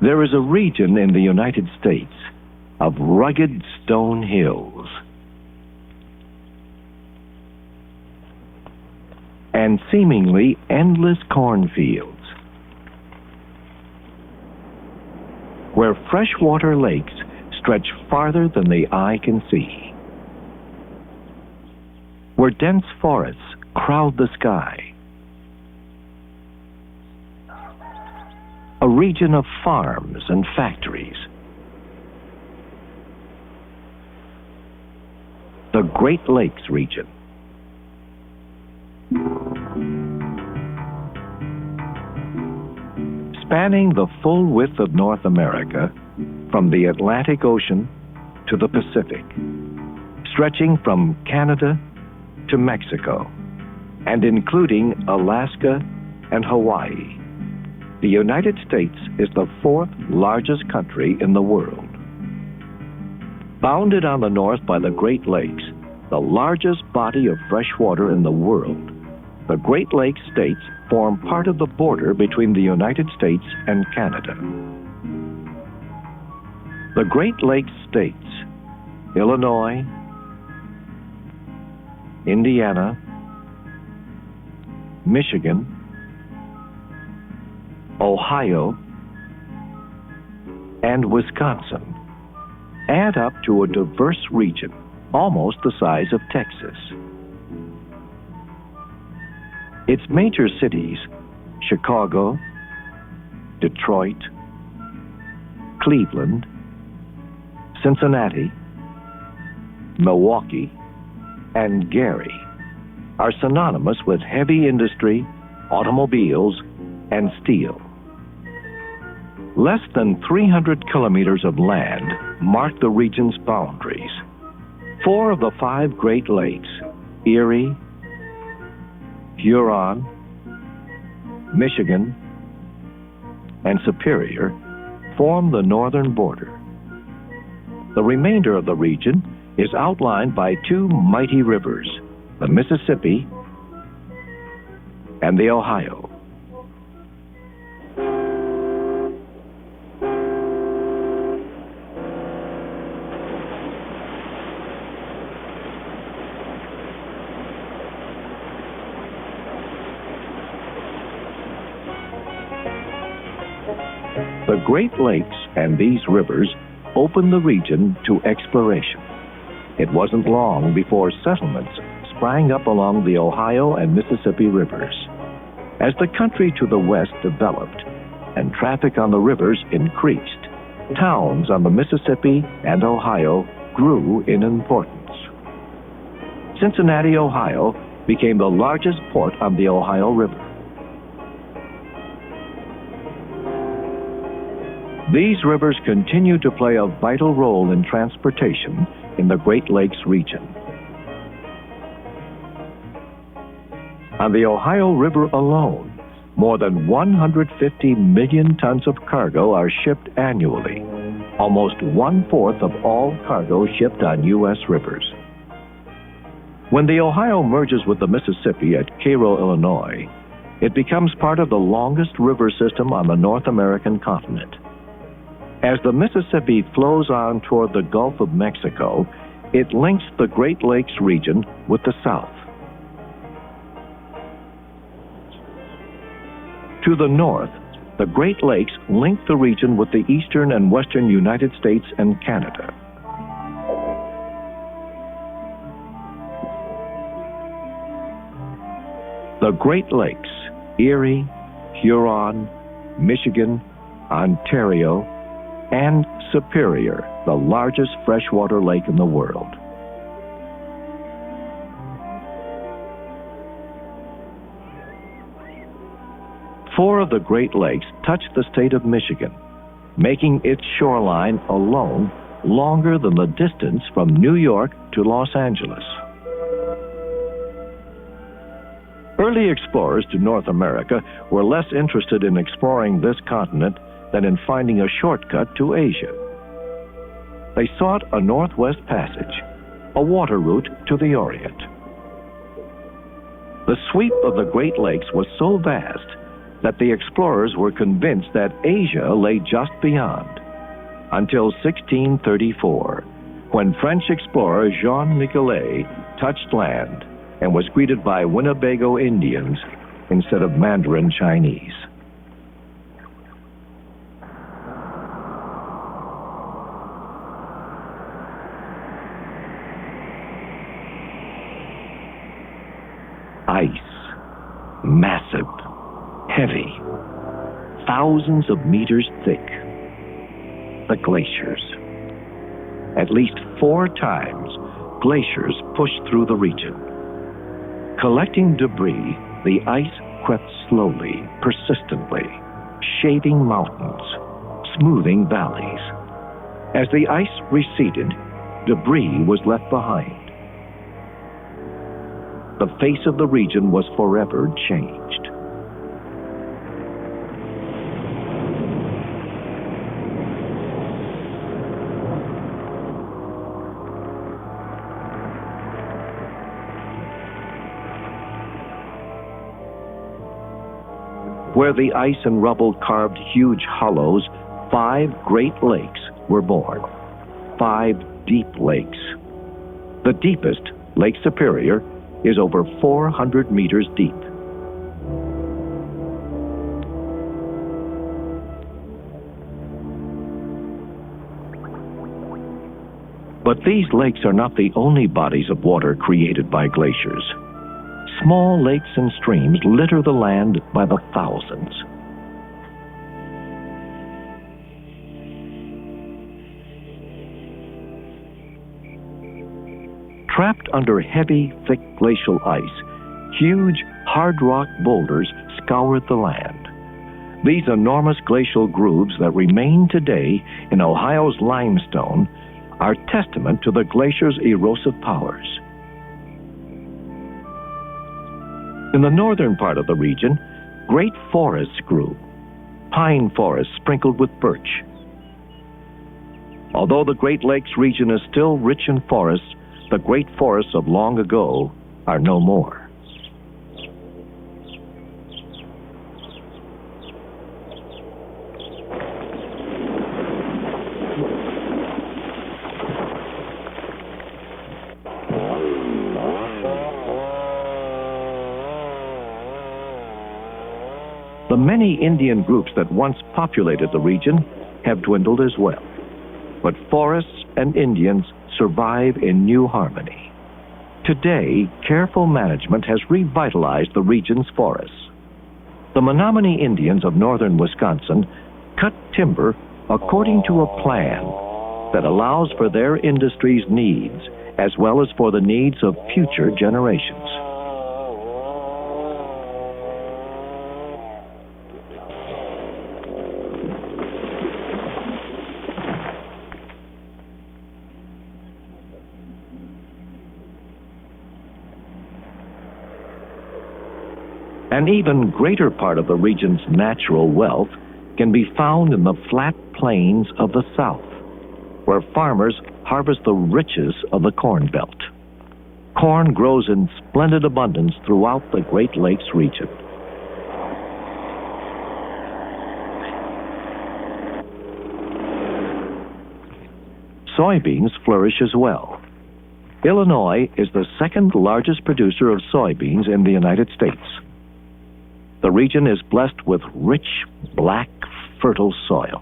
There is a region in the United States of rugged stone hills and seemingly endless cornfields, where freshwater lakes stretch farther than the eye can see, where dense forests crowd the sky, a region of farms and factories. The Great Lakes region. Spanning the full width of North America, from the Atlantic Ocean to the Pacific, stretching from Canada to Mexico, and including Alaska and Hawaii, the United States is the fourth largest country in the world. Bounded on the north by the Great Lakes, the largest body of fresh water in the world, the Great Lakes states form part of the border between the United States and Canada. The Great Lakes states, Illinois, Indiana, Michigan, Ohio, and Wisconsin, add up to a diverse region, almost the size of Texas. Its major cities, Chicago, Detroit, Cleveland, Cincinnati, Milwaukee, and Gary, are synonymous with heavy industry, automobiles, and steel. Less than 300 kilometers of land mark the region's boundaries. 4 of the 5 Great Lakes, Erie, Huron, Michigan, and Superior, form the northern border. The remainder of the region is outlined by 2 mighty rivers, the Mississippi and the Ohio. The Great Lakes and these rivers opened the region to exploration. It wasn't long before settlements sprang up along the Ohio and Mississippi rivers. As the country to the west developed and traffic on the rivers increased, towns on the Mississippi and Ohio grew in importance. Cincinnati, Ohio, became the largest port on the Ohio River. These rivers continue to play a vital role in transportation in the Great Lakes region. On the Ohio River alone, more than 150 million tons of cargo are shipped annually, almost 1/4 of all cargo shipped on U.S. rivers. When the Ohio merges with the Mississippi at Cairo, Illinois, it becomes part of the longest river system on the North American continent. As the Mississippi flows on toward the Gulf of Mexico, it links the Great Lakes region with the south. To the north, the Great Lakes link the region with the eastern and western United States and Canada. The Great Lakes, Erie, Huron, Michigan, Ontario, and Superior, the largest freshwater lake in the world. Four of the Great Lakes touch the state of Michigan, making its shoreline alone longer than the distance from New York to Los Angeles. Early explorers to North America were less interested in exploring this continent than in finding a shortcut to Asia. They sought a northwest passage, a water route to the Orient. The sweep of the Great Lakes was so vast that the explorers were convinced that Asia lay just beyond, until 1634, when French explorer Jean Nicolet touched land and was greeted by Winnebago Indians instead of Mandarin Chinese. Ice, massive, heavy, thousands of meters thick. The glaciers. At least 4 times, glaciers pushed through the region. Collecting debris, the ice crept slowly, persistently, shaving mountains, smoothing valleys. As the ice receded, debris was left behind. The face of the region was forever changed. Where the ice and rubble carved huge hollows, 5 great lakes were born. 5 deep lakes. The deepest, Lake Superior, is over 400 meters deep. But these lakes are not the only bodies of water created by glaciers. Small lakes and streams litter the land by the thousands. Trapped under heavy, thick glacial ice, huge, hard rock boulders scoured the land. These enormous glacial grooves that remain today in Ohio's limestone are testament to the glacier's erosive powers. In the northern part of the region, great forests grew, pine forests sprinkled with birch. Although the Great Lakes region is still rich in forests, the great forests of long ago are no more. The many Indian groups that once populated the region have dwindled as well, but forests and Indians survive in new harmony. Today, careful management has revitalized the region's forests. The Menominee Indians of northern Wisconsin cut timber according to a plan that allows for their industry's needs as well as for the needs of future generations. An even greater part of the region's natural wealth can be found in the flat plains of the South, where farmers harvest the riches of the Corn Belt. Corn grows in splendid abundance throughout the Great Lakes region. Soybeans flourish as well. Illinois is the second largest producer of soybeans in the United States. The region is blessed with rich, black, fertile soil.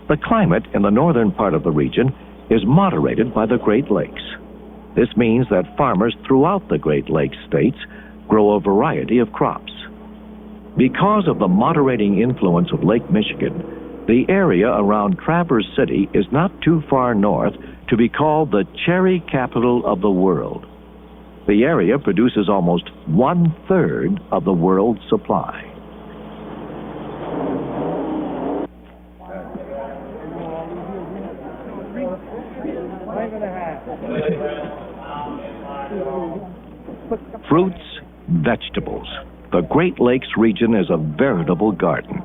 The climate in the northern part of the region is moderated by the Great Lakes. This means that farmers throughout the Great Lakes states grow a variety of crops. Because of the moderating influence of Lake Michigan, the area around Traverse City is not too far north to be called the cherry capital of the world. The area produces almost 1/3 of the world's supply. Fruits, vegetables. The Great Lakes region is a veritable garden.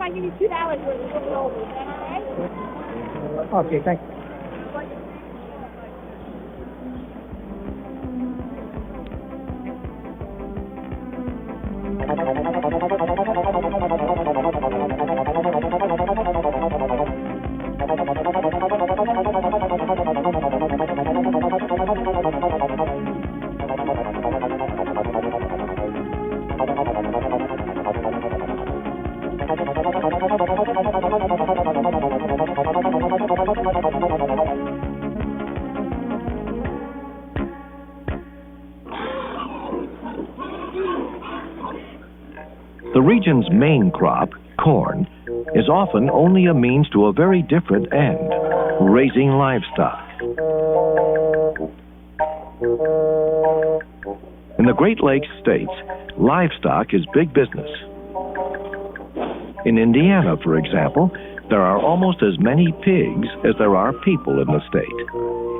I give you $2 worth of it over? Is that all right? Okay, thank you. The region's main crop, corn, is often only a means to a very different end, raising livestock. In the Great Lakes states, livestock is big business. In Indiana, for example, there are almost as many pigs as there are people in the state.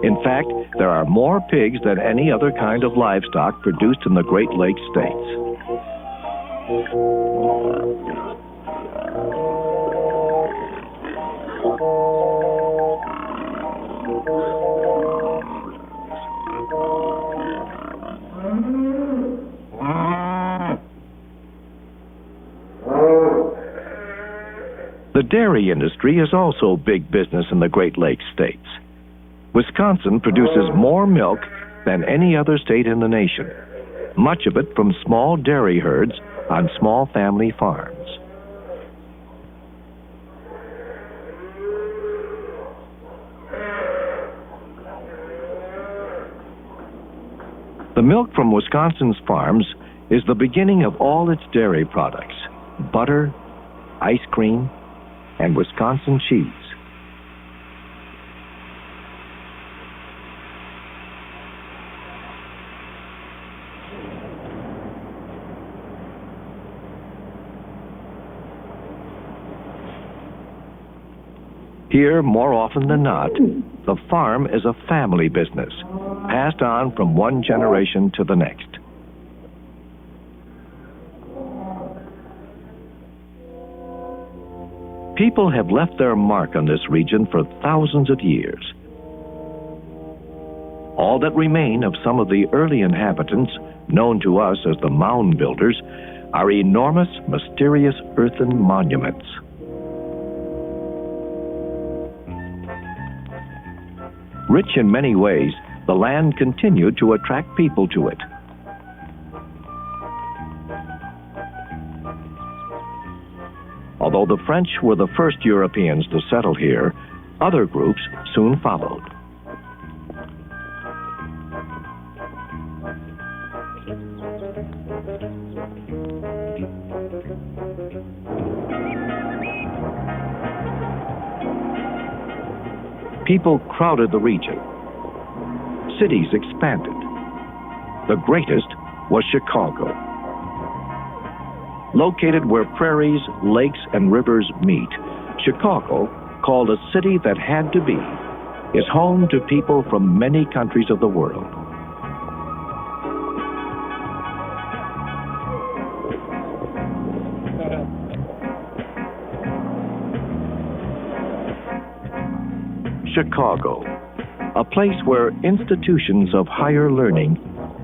In fact, there are more pigs than any other kind of livestock produced in the Great Lakes states. The dairy industry is also big business in the Great Lakes states. Wisconsin produces more milk than any other state in the nation, much of it from small dairy herds on small family farms. The milk from Wisconsin's farms is the beginning of all its dairy products: butter, ice cream, and Wisconsin cheese. Here, more often than not, the farm is a family business, passed on from one generation to the next. People have left their mark on this region for thousands of years. All that remain of some of the early inhabitants, known to us as the mound builders, are enormous, mysterious earthen monuments. Rich in many ways, the land continued to attract people to it. Although the French were the first Europeans to settle here, other groups soon followed. People crowded the region. Cities expanded. The greatest was Chicago. Located where prairies, lakes, and rivers meet, Chicago, called a city that had to be, is home to people from many countries of the world. Chicago, a place where institutions of higher learning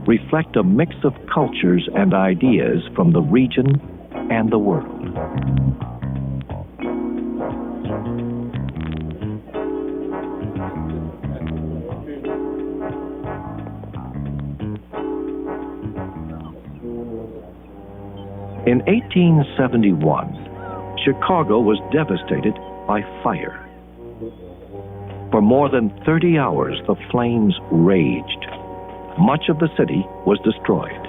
reflect a mix of cultures and ideas from the region and the world. In 1871, Chicago was devastated by fire. For more than 30 hours, the flames raged. Much of the city was destroyed.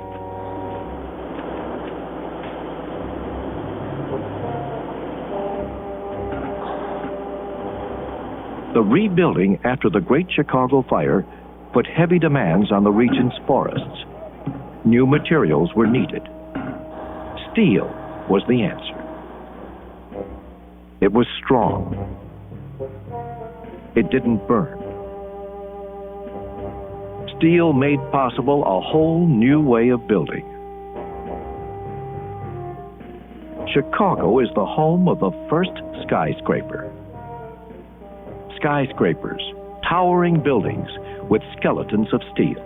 The rebuilding after the Great Chicago Fire put heavy demands on the region's forests. New materials were needed. Steel was the answer. It was strong. It didn't burn. Steel made possible a whole new way of building. Chicago is the home of the first skyscraper. Skyscrapers, towering buildings with skeletons of steel.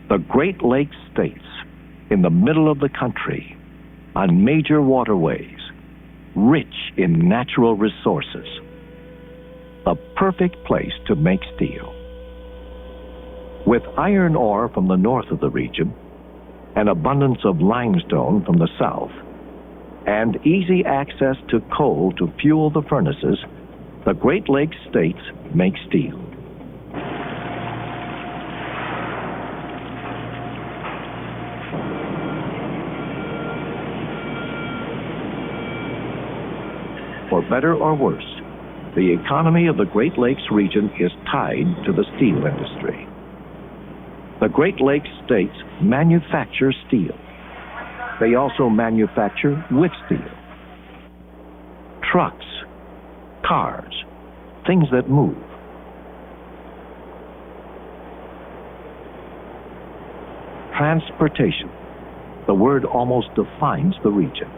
The Great Lakes states, in the middle of the country, on major waterways, rich in natural resources. The perfect place to make steel. With iron ore from the north of the region, an abundance of limestone from the south, and easy access to coal to fuel the furnaces, the Great Lakes states make steel. For better or worse, the economy of the Great Lakes region is tied to the steel industry. The Great Lakes states manufacture steel. They also manufacture with steel. Trucks, cars, things that move. Transportation. The word almost defines the region.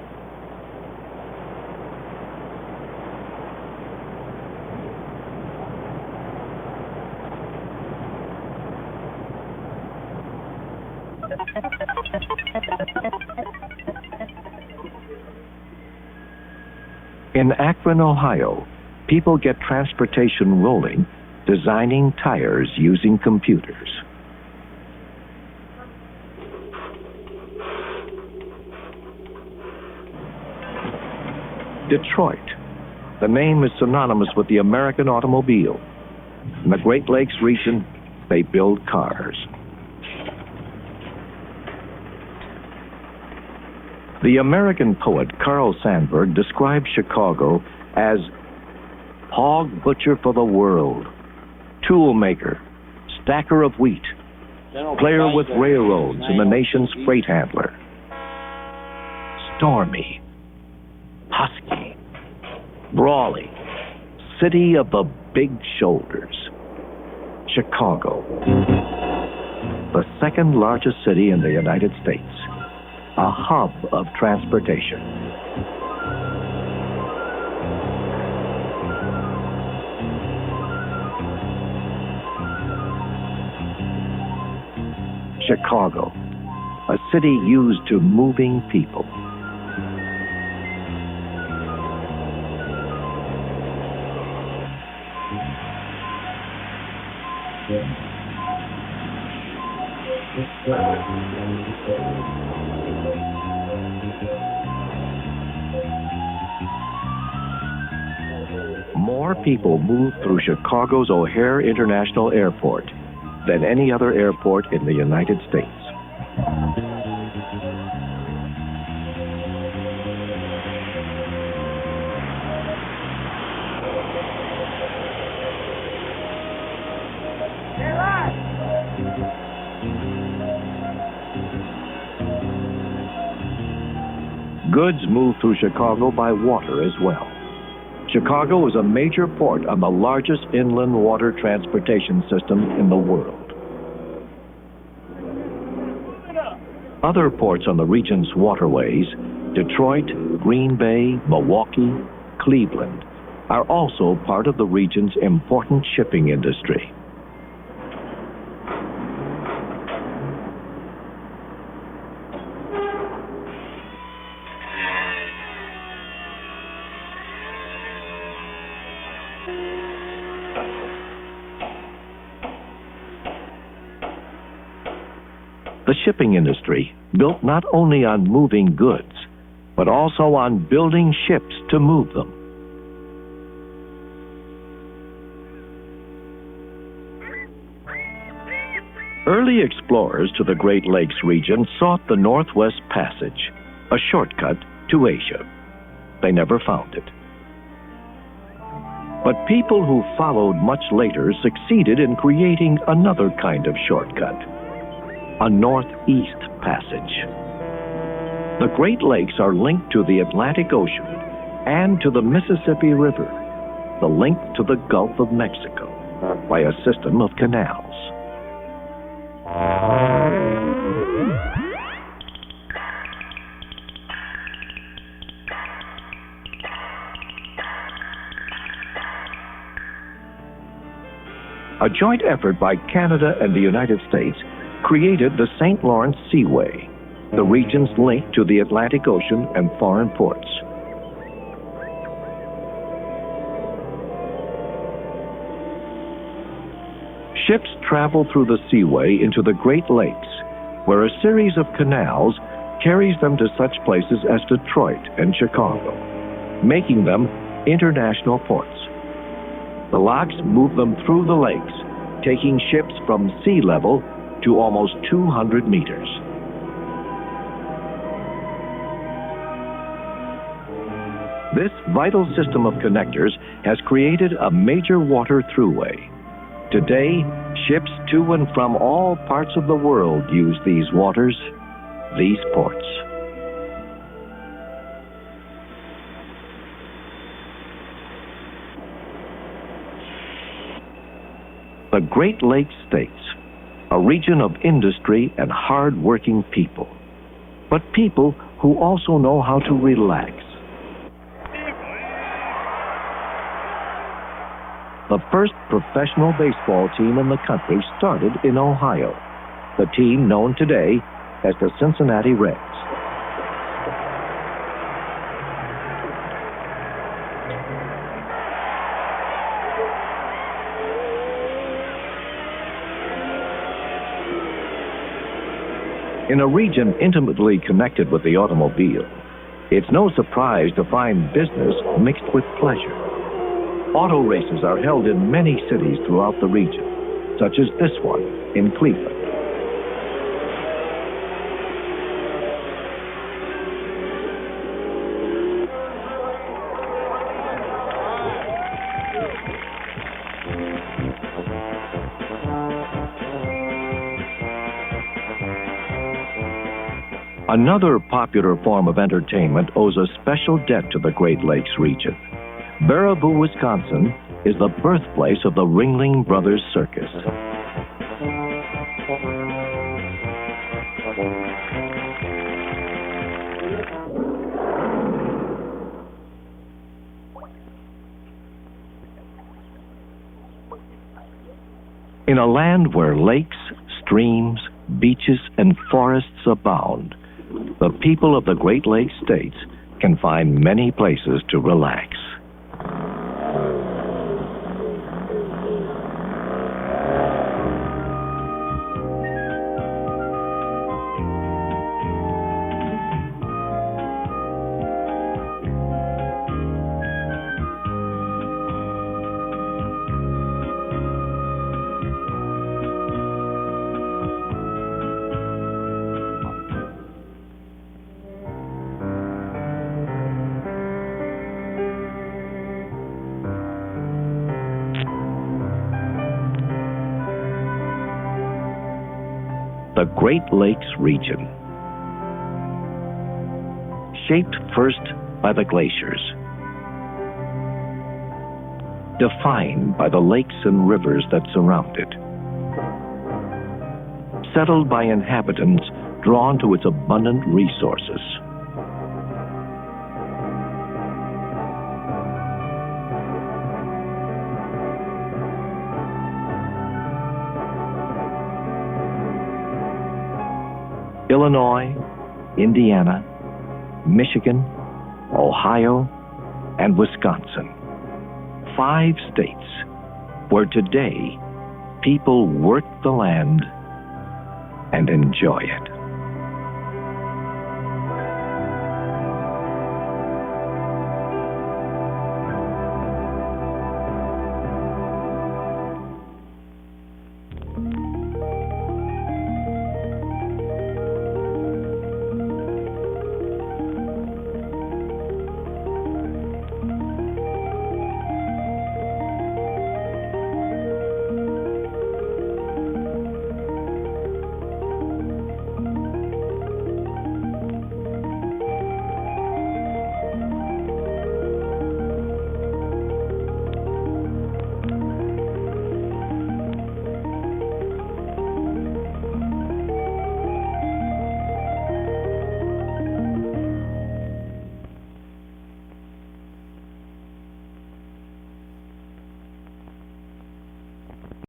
In Akron, Ohio, people get transportation rolling, designing tires using computers. Detroit. The name is synonymous with the American automobile. In the Great Lakes region, they build cars. The American poet Carl Sandburg described Chicago as hog butcher for the world, tool maker, stacker of wheat, player with railroads and the nation's freight handler. Stormy, husky, brawly, city of the big shoulders. Chicago, the second largest city in the United States. A hub of transportation. Chicago, a city used to moving people. More people move through Chicago's O'Hare International Airport than any other airport in the United States. Goods move through Chicago by water as well. Chicago is a major port on the largest inland water transportation system in the world. Other ports on the region's waterways, Detroit, Green Bay, Milwaukee, Cleveland, are also part of the region's important shipping industry. The shipping industry built not only on moving goods, but also on building ships to move them. Early explorers to the Great Lakes region sought the Northwest Passage, a shortcut to Asia. They never found it. But people who followed much later succeeded in creating another kind of shortcut. A northeast passage. The Great Lakes are linked to the Atlantic Ocean and to the Mississippi River, the link to the Gulf of Mexico, by a system of canals. A joint effort by Canada and the United States created the St. Lawrence Seaway, the region's link to the Atlantic Ocean and foreign ports. Ships travel through the seaway into the Great Lakes, where a series of canals carries them to such places as Detroit and Chicago, making them international ports. The locks move them through the lakes, taking ships from sea level to almost 200 meters. This vital system of connectors has created a major water throughway. Today, ships to and from all parts of the world use these waters, these ports. The Great Lakes States, a region of industry and hard-working people, but people who also know how to relax. The first professional baseball team in the country started in Ohio, the team known today as the Cincinnati Reds. In a region intimately connected with the automobile, it's no surprise to find business mixed with pleasure. Auto races are held in many cities throughout the region, such as this one in Cleveland. Another popular form of entertainment owes a special debt to the Great Lakes region. Baraboo, Wisconsin, is the birthplace of the Ringling Brothers Circus. In a land where lakes, streams, beaches, and forests abound, the people of the Great Lakes states can find many places to relax. The Great Lakes region. Shaped first by the glaciers, defined by the lakes and rivers that surround it, settled by inhabitants drawn to its abundant resources. Illinois, Indiana, Michigan, Ohio, and Wisconsin. 5 states where today people work the land and enjoy it.